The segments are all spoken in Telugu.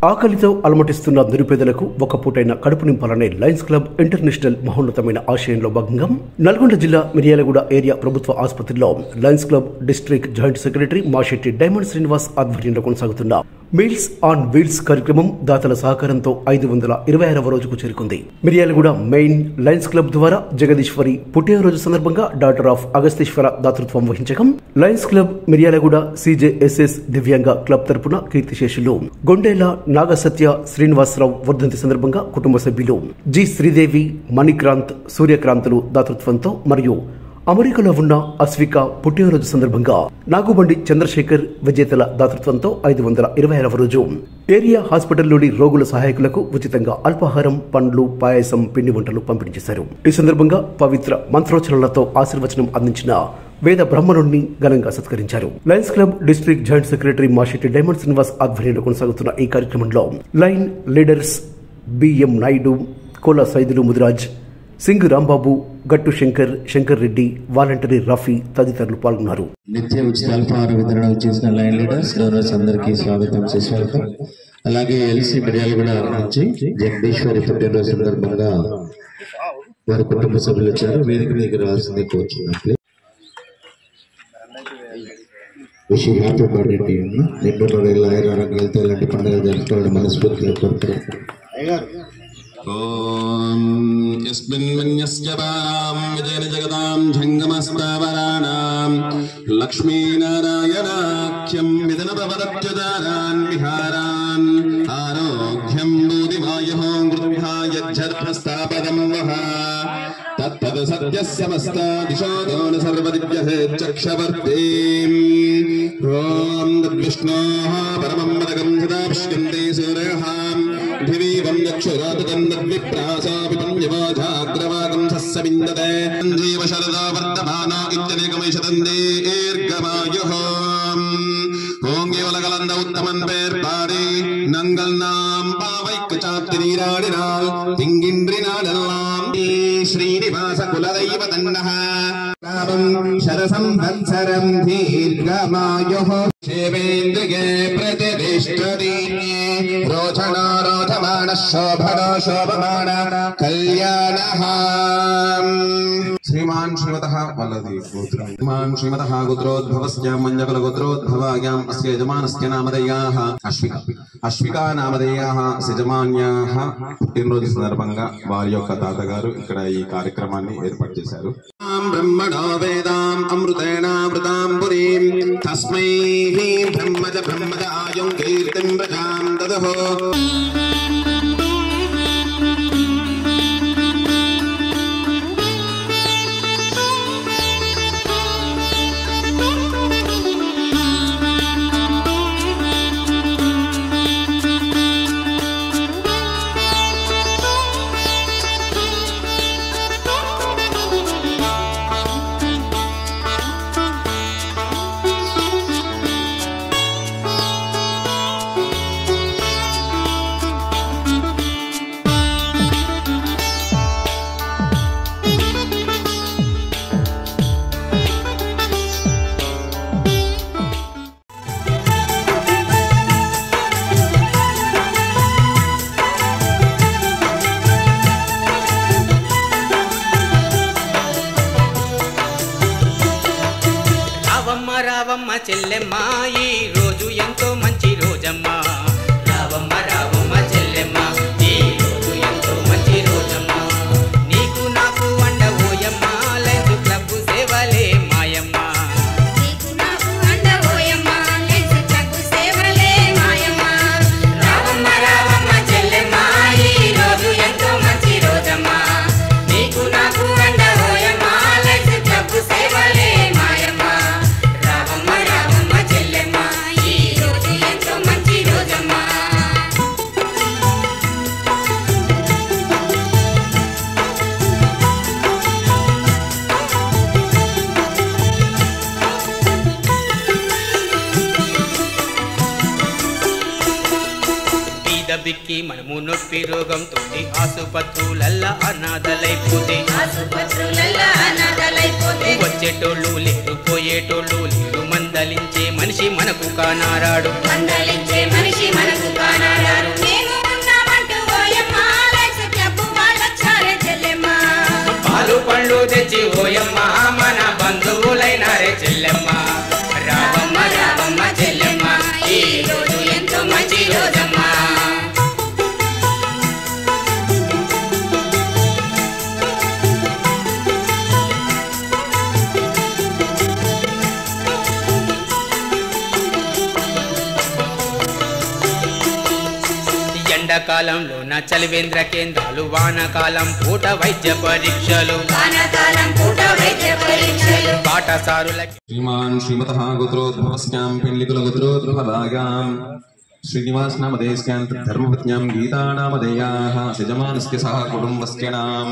ఆకలితో అలమటిస్తున్న నిరుపేదలకు ఒక పూటైన కడుపు నింపాలనే లయన్స్ క్లబ్ ఇంటర్నేషనల్ మహోన్నతమైన ఆశయంలో భాగంగా నల్గొండ జిల్లా మిర్యాలగూడ ఏరియా ప్రభుత్వ ఆసుపత్రిలో Lions club district joint secretary Mashetti diamond Srinivas ఆధ్వర్యంలో కొనసాగుతున్న మీల్స్ ఆన్ వీల్స్ కార్యక్రమం దాతల సహకారంతో 526వ రోజుకు చేరుకుంది. మిర్యాలగూడ మెయిన్ లయన్స్ క్లబ్ ద్వారా జగదీశ్వరి పుట్టినరోజు సందర్భంగా డాక్టర్ ఆఫ్ అగస్తీశ్వర దాతృత్వం వహించడం, లయన్స్ క్లబ్ మిర్యాలగూడ సిజేఎస్ఎస్ దివ్యాంగ క్లబ్ తరపున కీర్తిశేషులు గొండేల నాగసత్య శ్రీనివాసరావు వర్ధంతి సందర్భంగా కుటుంబ సభ్యులు జి శ్రీదేవి, మణిక్రాంత్, సూర్యక్రాంతులు దాతృత్వంతో మరియు అమెరికాలో ఉన్న అస్విక పుట్టినరోజు సందర్భంగా నాగుబండి చంద్రశేఖర్ విజేతల దాతృత్వంతో 526వ రోజు ఏరియా హాస్పిటల్లోని రోగుల సహాయకులకు ఉచితంగా అల్పాహారం, పండ్లు, పాయసం, పిండి వంటలు పంపిణీ చేశారు. ఈ సందర్భంగా పవిత్ర మంత్రోచ్చరణలతో ఆశీర్వచనం అందించిన వేద బ్రహ్మణుడిని ఘనంగా సత్కరించారు. Lions club district joint secretary Mashetti diamond Srinivas ఆధ్వర్యంలో కొనసాగుతున్న ఈ కార్యక్రమంలో లైన్ లీడర్స్ బిఎం నాయుడు, కోల సైదులు ముదిరాజ్, సింగ్ రాంబాబు, గట్టు శంకర్, శంకర్ రెడ్డి, వాలంటరీ రఫీ తదితరులు పాల్గొన్నారు. నిత్య ఉచిత అల్పాహార వితరణ చేసిన లైన్ లీడర్స్ డోనర్స్ అందరికీ స్వాగతం, సుస్వాగతం. అలాగే ఎల్సీ మిర్యాలగూడ నుంచి జగదీశ్వరి పుట్టినరోజు సందర్భంగా వారి కుటుంబ సభ్యులు వచ్చారు. వేదిక దగ్గర రావాల్సింది కోరుచున్నట్లు విషయం హ్యాపీ బర్త్డే టు యు. నిండు నూరేళ్ళ ఆరోగ్యాలతో ఇలాంటి పండుగలు జరుపుకోవడం మనస్ఫూర్తిగా కోరుతున్నాం. ఓం యస్మిన్ మన్యస్య పారాం విజయన జగదాం జంగమస్ప్రవరాణాం లక్ష్మీనారాయణాఖ్యం విదనపవరత్యుదారాన్ విహారాన్ ఆరోగ్యం భూతిమాయః మృత్యుహాయజ్జర్భస్థాపదం వః తత్తద్ సత్యస్య మస్తా దిశో గౌణ సర్వదివ్యహే చక్షవర్తేం ఓం తద్విష్ణోః పరమం పదకం సదా పుష్యంతే సూర్యః ధివీవం యక్షురాతకం తద్విప్రాసాపితం యవాజాగ్రవాగం సస్సవిందతే జీవ శరదా వర్ధమానో ఇత్యనేకమైషతం దీర్ఘమాయుః. ఓం కేవలగలంద ఉత్తమన్ పేర్పాడి நங்கள் நாம் பாவைக்கு சாத்தி நீராடினால் திங்கின்றி நாடெல்லாம் ஸ்ரீனிவாச குலதெய்வ தன்னஹ சரசம் வத்சரம் தீர்ఘమాయుః சேவேந்திரியே பிரதிஷ்டதி ரோச்சனா ரோச்சமான శోభనో శోభమాన కళ్యాణః. श्रीमान श्रीमतः वल्लदी गोत्रं श्रीमान श्रीमतः गोत्रोद्भवस्य मञ्जकुल गोत्रोद्भवायाम् अस्य यजमानस्य नामधेयाः అశ్వికా నామధేయాః యజమాన్యాః పుట్టినరోజు సందర్భంగా వారి యొక్క తాతగారు ఇక్కడ ఈ కార్యక్రమాన్ని ఏర్పాటు చేశారు. బ్రహ్మణో వేదాం అమృతేనామృతాం పురీం తస్మై బ్రహ్మజ బ్రహ్మజ ఆయుం కీర్తిం ప్రజాం దదహో. రావమ్మ చెల్లెమ్మ ఈ రోజు ఎంతో మంచి రోజమ్మా. రావమ్మ రావమ్మ చెల్లెమ్మ ఈ రోజు ఎంతో మంచి రోజమ్మా. నీకు నాకు అండ ఓయమ్మ లయన్స్ క్లబ్ సేవలే మాయమ్మ. నీకు నాకు అండ ఓయమ్మ లయన్స్ క్లబ్ సేవలే మాయమ్మ. రావమ్మ రావమ్మ చెల్లెమ్మ ఈ రోజు ఎంతో మంచి రోజమ్మా. నీకు నాకు అండ ఓయమ్మ లయన్స్ క్లబ్ సేవలే మాయమ్మ. బిక్కి మనము నొప్పి రోగంతో ఆసుపత్రులల్లా అనాథలైపోతే వచ్చేటోళ్ళు లేరు పోయేటోళ్ళు లేరు మందలించే మనిషి మనకు కానారాడు. ఓయమ్మ మన బంధువులైనారే చెల్లెమ్మ రావమ్మ రావమ్మ చెల్లెమ్మ ఈ రోజు ఎంతో మంచి రోజమ్మ ఎండాకాలంలో నా చలివేంద్ర కేంద్రాలు వానకాలం పూట వైద్య పరీక్షలు పాఠశాలకి శ్రీమాన్ శ్రీమతః గోత్రోద్భవస్యాం పెళ్లికుల గోత్రోద్భవాయాం శ్రీనివాస్ నామధేయస్యాం ధర్మపత్న్యాం గీతా నామధేయాః యజమానస్య సహ కుటుంబస్యాం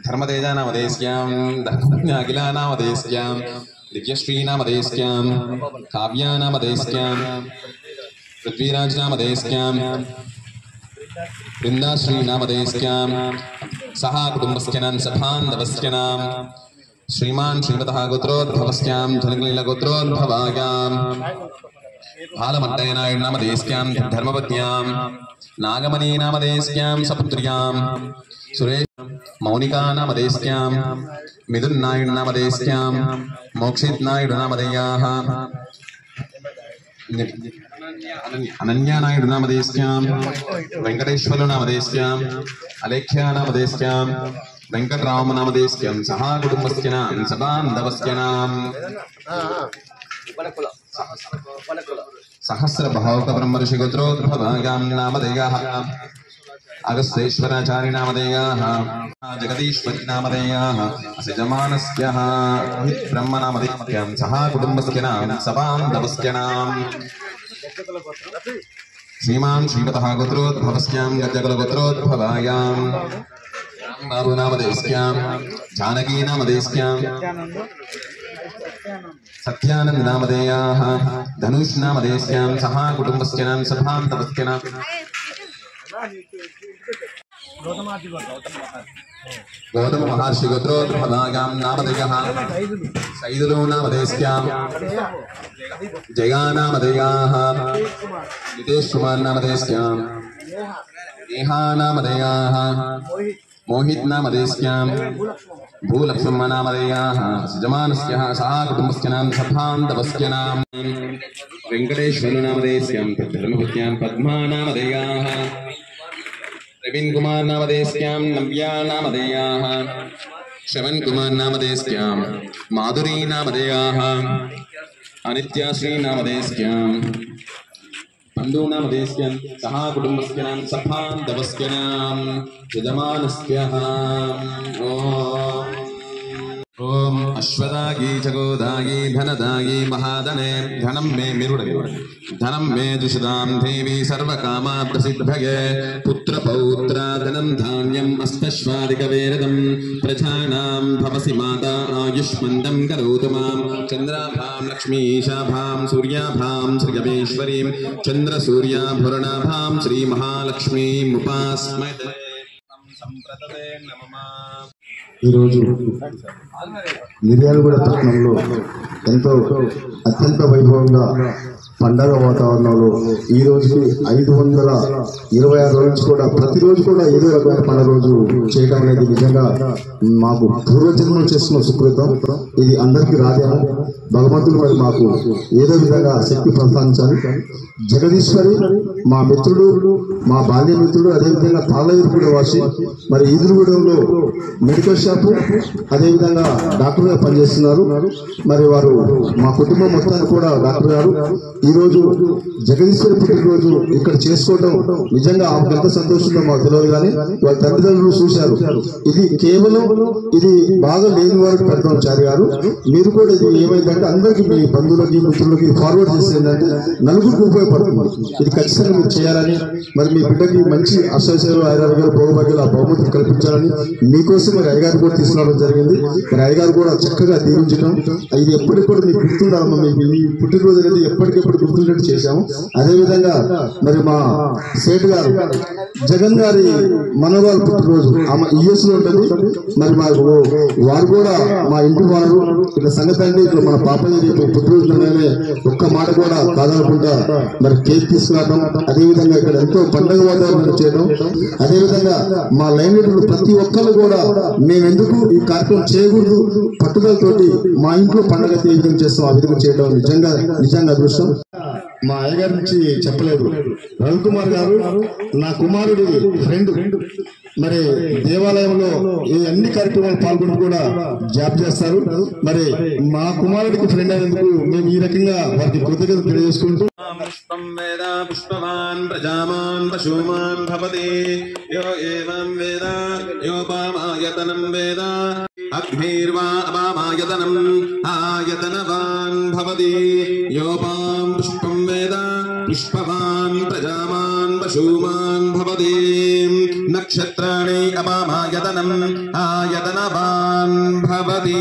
ధర్మతేజ నామధేయస్యాం ధర్మపత్న్యా అఖిలా నామధేయస్యాం दिव्यश्री नामधेयस्यां काव्या नामधेयस्यां पृथ्वीराज नामधेयस्यां वृंदाश्री नामधेयस्यां सह कुटुंबस्यां सभान्धवस्यां श्रीमान् श्रीमतः गोत्रोद्भवस्यां धनलीलगोत्रोद्भवायां बालमट्टयनाय नामधेयस्यां धर्मपत्न्यां नागमणी नामधेयस्यां सपुत्र्यां सुरेश मौनिका नामधेयस्यां मिथुन नायुडु नामधेयस्यां मोक्षित नायुडु नामधेयाः अनन्या नायुडु नामधेयस्यां वेंकटेश्वरु नामधेयस्यां अलेख्या नामधेयस्यां वेंकटराम नामधेयस्यां सह कुटुंबस्यां सबान्धवस्यां सहस्र भावक ब्रह्मर्षि गोत्रोद्भवायां नामधेयाः अगस्तेश्वराचार्य नामधेयाः जगदीश्वरी नामधेयाः असजमानस्यः ब्रह्म नामधेयस्यां सह कुटुंबस्यां सबान्धवस्यां श्रीमान् श्रीमतः गोत्रोद्भवस्यां गजकुलगोत्रोद्भवायां बाबू नामधेयस्यां जानकी नामधेयस्यां सत्यानंद नामधेयाः धनुष नामधेयस्यां सह कुटुंबस्यां सभान्धवस्यां गौतम महर्षि गोत्रोद्भवायां नामधेयः सैदुलो नामधेयस्यां जया नामधेयाः नितेश कुमार नामधेयस्यां नेहा नामधेयाः मोहित नामधेयस्यां भूलक्ष्मम्मा नामधेयाः यजमानस्यः सह कुटुंबस्यां सभान्धवस्यां वेंकटेश्वर नामधेयस्यां धर्मपत्न्यां पद्मा नामधेयाः प्रवीण कुमार नामधेयस्यां नव्या नामधेयाः श्रवण कुमार नामधेयस्यां माधुरी नामधेयाः अनित्याश्री नामधेयस्यां पंडु नामधेयस्यां सह कुटुंबस्यां सभान्धवस्यां यजमानस्यः ओम अश्वदागी जगोदागी धनदागी महाधने धनम मे मिरुडगे धनम मे जुषदां देवी सर्वकामा प्रसिद्धये पुत्र पौत्र धनं धान्यम् अष्टश्वादिकवेरदं प्रजानां भवसि माता आयुष्मन्दं करोतु मां चन्द्राभां लक्ष्मीशाभां सूर्याभां श्रियमेश्वरीं चन्द्रसूर्याभरणभां श्रीमहालक्ष्मीम् उपास्महे संप्रतते नमः। ఈరోజు మిర్యాలగూడ పట్టణంలో ఎంతో అత్యంత వైభవంగా పండగ వాతావరణంలో ఈ రోజుకి 526 రోజు కూడా ప్రతిరోజు కూడా ఏదో రకమైన పండుగ రోజు చేయడం అనేది నిజంగా మాకు పూర్వజన్మలు చేస్తున్న సుకృతం. ఇది అందరికీ రాదేమో. భగవంతుడు మరి మాకు ఏదో విధంగా శక్తి ప్రసాదించాలి. జగదీశ్వరి మా మిత్రుడు, మా బాల్య మిత్రుడు, అదేవిధంగా తాళ్ళయూరుగూడ వాసి, మరి ఈదురుగూడెంలో మెడికల్ షాపు, అదేవిధంగా డాక్టర్ గా పనిచేస్తున్నారు. మరి వారు మా కుటుంబం మొత్తాన్ని కూడా డాక్టర్ గారు ఈ రోజు జగదీశ్వరి పుట్టినరోజు ఇక్కడ చేసుకోవడం నిజంగా ఆమెకు ఎంత సంతోషంగా మాకు తెలియదు. కానీ వాళ్ళ తల్లిదండ్రులు చూశారు. ఇది కేవలం ఇది బాగా లేని వారికి పెడతాం చారి గారు. మీరు కూడా ఇది ఏమైందంటే అందరికీ మీ బంధువులకి మిత్రులకి ఫార్వర్డ్ చేసి ఏంటంటే నలుగురికి ఉపయోగపడుతుంది. ఇది ఖచ్చితంగా మీరు చేయాలని, మరి మీ బిడ్డకి మంచి అసోసియేషన్ ఐదారు భోగభాగ్యాలు ఆ బహుమతులు కల్పించాలని మీకోసం మరి అయ్యగారు కూడా తీసుకురావడం జరిగింది. మరి అయ్యగారు కూడా చక్కగా దీవించడం, ఇది ఎప్పటికి కూడా మీకు గుర్తుండాలమ్మా. మీకు ఈ పుట్టినరోజు అనేది ఎప్పటికెప్పుడు గుర్తుండేట్టు చేశాము. అదేవిధంగా మరి మా సేట్ గారు జగన్ గారి మనవాళ్ళ పుట్టినరోజు ఆమె యుఎస్ లో ఉంటుంది. మరి మాకు వారు కూడా మా ఇంటి వారు ఇట్లా సంగతి అండి, ఇట్లా మన పాప పుట్టినరోజులోనే ఒక్క మాట కూడా కాదనకుండా మరి కేక్ తీసుకురావడం, అదేవిధంగా ఇక్కడ ఎంతో పండుగ వాతావరణం చేయడం, అదేవిధంగా మా లైన్ లీడర్లు ప్రతి ఒక్కరు కూడా మేమెందుకు ఈ కార్యక్రమం చేయకూడదు పట్టుదలతోటి మా ఇంట్లో పండుగ ఏ విధంగా చేస్తాం ఆ విధంగా చేయడం నిజంగా అదృష్టం. మా అయ్యగారి నుంచి చెప్పలేదు, రవికుమార్ గారు నా కుమారుడి ఫ్రెండ్, మరి దేవాలయంలో ఈ అన్ని కార్యక్రమాలు పాల్గొని కూడా జాబ్ చేస్తారు. మరి మా కుమారుడికి ఫ్రెండ్ అయినందుకు మేము ఈ రకంగా వారికి కృతజ్ఞతలు తెలియజేసుకుంటూ పుష్పం వేద పుష్పవాన్ ప్రజామాన్ పశుమాన్ భవతి యో ఏవం వేద యోపామాయతనం వేద అగ్నిర్వా అపామాయతనం ఆయతనవాన్ భవతి యోపాం పుష్పం వేద పుష్పవాన్ ప్రజామాన్ పశుమాన్ భవతి నక్షత్రాణి అపామాయతనం ఆయతనవాన్ భవతి.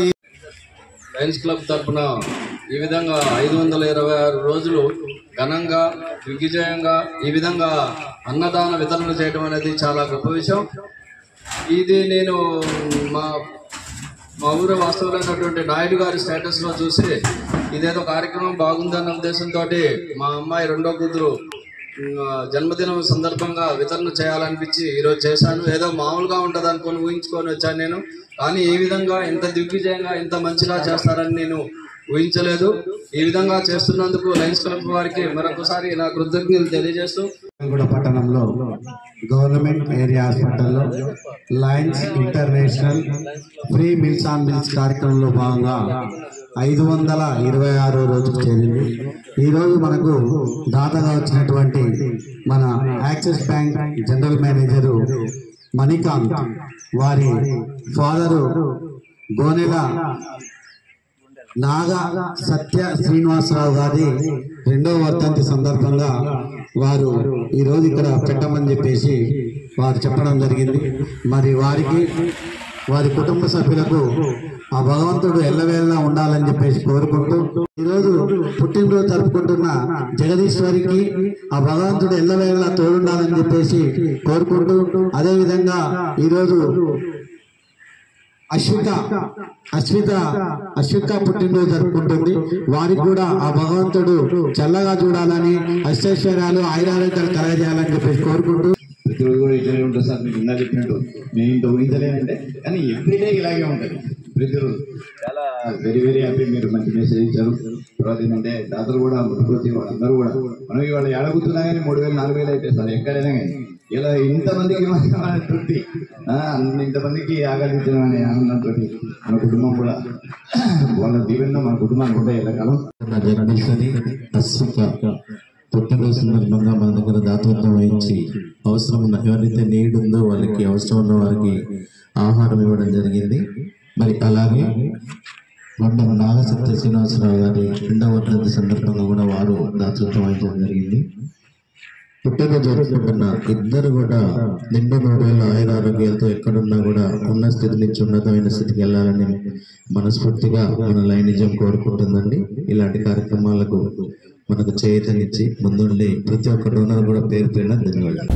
లయన్స్ క్లబ్ తరఫున ఈ విధంగా 526 రోజులు ఘనంగా దిగ్విజయంగా ఈ విధంగా అన్నదాన వితరణ చేయడం అనేది చాలా గొప్ప విషయం. ఇది నేను మా ఊరు వాస్తవులైనటువంటి నాయుడు గారి స్టేటస్లో చూసి ఇదేదో కార్యక్రమం బాగుందన్న ఉద్దేశంతో మా అమ్మాయి రెండో కూతురు జన్మదినం సందర్భంగా వితరణ చేయాలనిపించి ఈరోజు చేశాను. ఏదో మామూలుగా ఉంటుంది అనుకొని ఊహించుకొని వచ్చాను నేను, కానీ ఈ విధంగా ఇంత దిగ్విజయంగా ఇంత మంచిగా చేస్తారని నేను ఊహించలేదు. ఈ విధంగా చేస్తున్నందుకు లయన్స్ క్లబ్ వారికి మరొకసారి నా కృతజ్ఞతలు తెలియజేస్తూ పట్టణంలో గవర్నమెంట్ ఏరియా హాస్పిటల్లో Lions International free meals on meals కార్యక్రమంలో భాగంగా 526 రోజులు చేరింది. ఈరోజు మనకు దాతగా వచ్చినటువంటి మన axis bank general manager Manikanth వారి ఫాదరు గోనెల నాగా సత్య శ్రీనివాసరావు గారి 2వ వర్ధంతి సందర్భంగా వారు ఈరోజు ఇక్కడ పెట్టమని చెప్పేసి వారు చెప్పడం జరిగింది. మరి వారికి వారి కుటుంబ సభ్యులకు ఆ భగవంతుడు ఎల్లవేళలా ఉండాలని చెప్పేసి కోరుకుంటూ ఈరోజు పుట్టినరోజు జరుపుకుంటున్న జగదీశ్వరికి ఆ భగవంతుడు ఎల్లవేళలా తోడుండాలని చెప్పేసి కోరుకుంటూ, అదేవిధంగా ఈరోజు అశ్విత పుట్టినరోజు జరుపుకుంటుంది. వారికి కూడా ఆ భగవంతుడు చల్లగా చూడాలని, అష్టైశ్వర్యాలు ఆయురారోగ్యాలు కలగజేయాలని చెప్పేసి కోరుకుంటూ ప్రతిరోజు కూడా ఇట్లనే ఉంటుంది సార్. మీకు ఇందా చెప్పినట్టు మేము ఇంత ఊహించలేనంటే, కానీ ఎవ్రీడే ఇలాగే ఉంటుంది ప్రతిరోజు. చాలా వెరీ హ్యాపీ. మీరు మంచి మెసేజ్ ఇచ్చారు. తర్వాత ఏంటంటే దాతలు కూడా ముట్టుకొచ్చి వాళ్ళందరూ కూడా మనం ఇవాళ ఏడగుతున్నా కానీ 3000 4000 అయితే సార్ ఎక్కడైనా కానీ ఇలా ఇంతమందికి తృప్తి, ఇంతమందికి ఆకర్షించడం అనే ఆనందంతో మన కుటుంబం కూడా వాళ్ళ దీవెన మన కుటుంబానికి ఉంటాయి ఎల్లకాలం. జగదీశ్వరి అశ్విక పుట్టినరోజు సందర్భంగా మన దగ్గర దాతృత్వం వహించి అవసరం ఉన్న ఎవరైతే నీడ్ ఉందో వాళ్ళకి అవసరం ఉన్న వారికి ఆహారం ఇవ్వడం జరిగింది. మరి అలాగే వండమ నాగసత్య శ్రీనివాసరావు గారి 2వ వర్ధంతి సందర్భంగా కూడా వారు దాతృత్వం వహించడం జరిగింది. పుట్టినరోజు జరుపుకుంటున్న ఇద్దరు కూడా నిండు 100 ఆయురారోగ్యాలతో ఎక్కడున్నా కూడా ఉన్న స్థితి నుంచి ఉన్నతమైన స్థితికి వెళ్ళాలని మనస్ఫూర్తిగా మన లైనిజం కోరుకుంటుందండి. ఇలాంటి కార్యక్రమాలకు మనకు చేయూతనిచ్చి ముందుండి ప్రతి ఒక్క డోనర్ కూడా పేరు ధన్యవాదాలు.